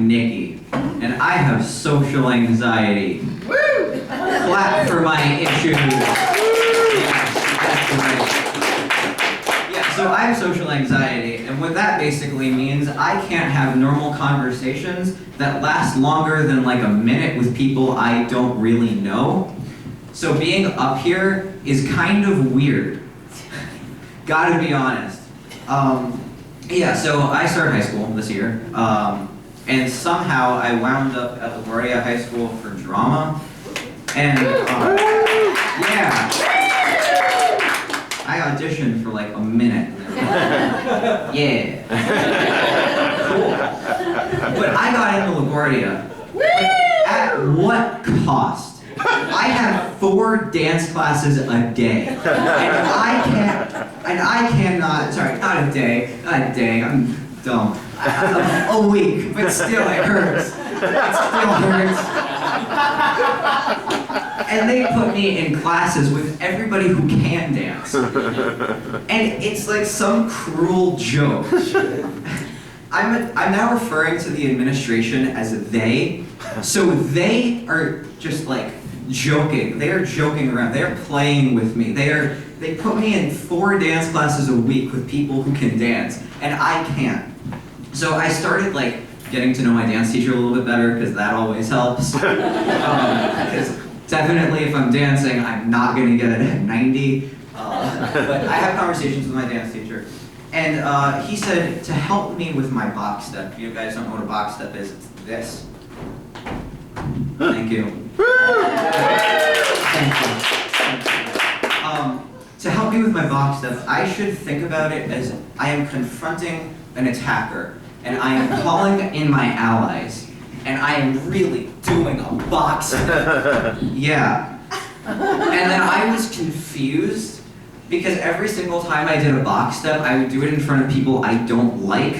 I'm Nikki, and I have social anxiety. Woo! Clap for my issues. Yes, that's right. Yeah, so I have social anxiety, and what that basically means, I can't have normal conversations that last longer than like a minute with people I don't really know. So being up here is kind of weird. Gotta be honest. Yeah, so I started high school this year, and somehow I wound up at LaGuardia High School for drama, and yeah, I auditioned for like a minute. Yeah, cool. But I got into LaGuardia. At what cost? I have 4 dance classes a day, and I cannot, sorry, not a day, I'm dumb. A week, but still it hurts. It still hurts. And they put me in classes with everybody who can dance. And it's like some cruel joke. I'm now referring to the administration as they, so they are just like joking. They are joking around. They are playing with me. They put me in 4 dance classes a week with people who can dance, and I can't. So I started like getting to know my dance teacher a little bit better, because that always helps. Because definitely if I'm dancing, I'm not going to get it at 90. But I have conversations with my dance teacher, and he said to help me with my box step. If you guys don't know what a box step is, it's this. Thank you. Thank you. To help me with my box step, I should think about it as I am confronting an attacker, and I am calling in my allies, and I am really doing a box step. Yeah. And then I was confused, because every single time I did a box step, I would do it in front of people I don't like,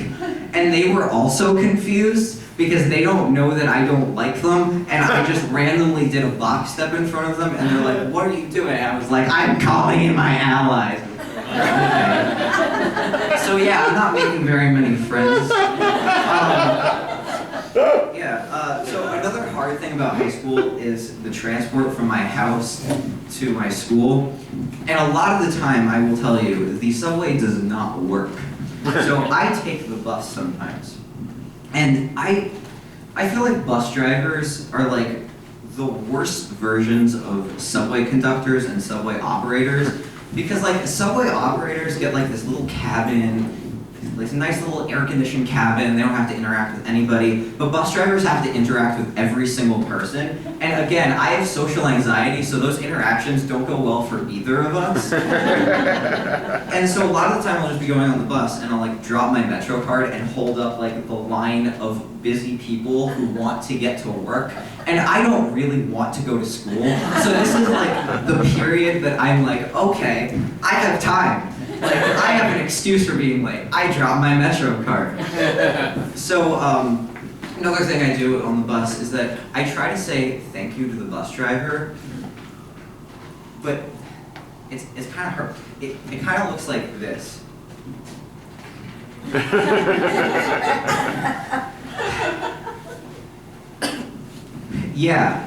and they were also confused, because they don't know that I don't like them, and I just randomly did a box step in front of them, and they're like, what are you doing? And I was like, I'm calling in my allies. Okay. So yeah, I'm not making very many friends. So another hard thing about high school is the transport from my house to my school, and a lot of the time, I will tell you, the subway does not work. So I take the bus sometimes. And I feel like bus drivers are like the worst versions of subway conductors and subway operators, because like subway operators get like this little cabin, like a nice little air-conditioned cabin, they don't have to interact with anybody, but bus drivers have to interact with every single person. And again, I have social anxiety, so those interactions don't go well for either of us. And so a lot of the time I'll just be going on the bus and I'll like drop my Metro card and hold up like the line of busy people who want to get to work. And I don't really want to go to school. So this is like the period that I'm like, okay, I have time. Like, I have an excuse for being late. I dropped my Metro card. So, another thing I do on the bus is that I try to say thank you to the bus driver, but it's kind of hard. It kind of looks like this. Yeah,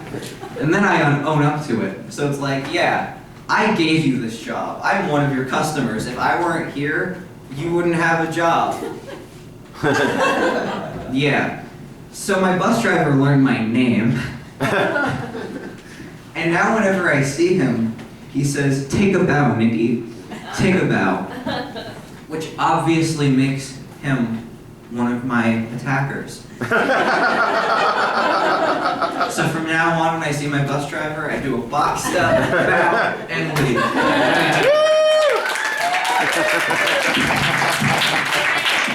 and then I own up to it. So it's like, yeah, I gave you this job. I'm one of your customers. If I weren't here, you wouldn't have a job. Yeah. So my bus driver learned my name. And now whenever I see him, he says, take a bow, Nikki. Take a bow. Which obviously makes him one of my attackers. So from now on, when I see my bus driver, I do a box step, bow, and leave.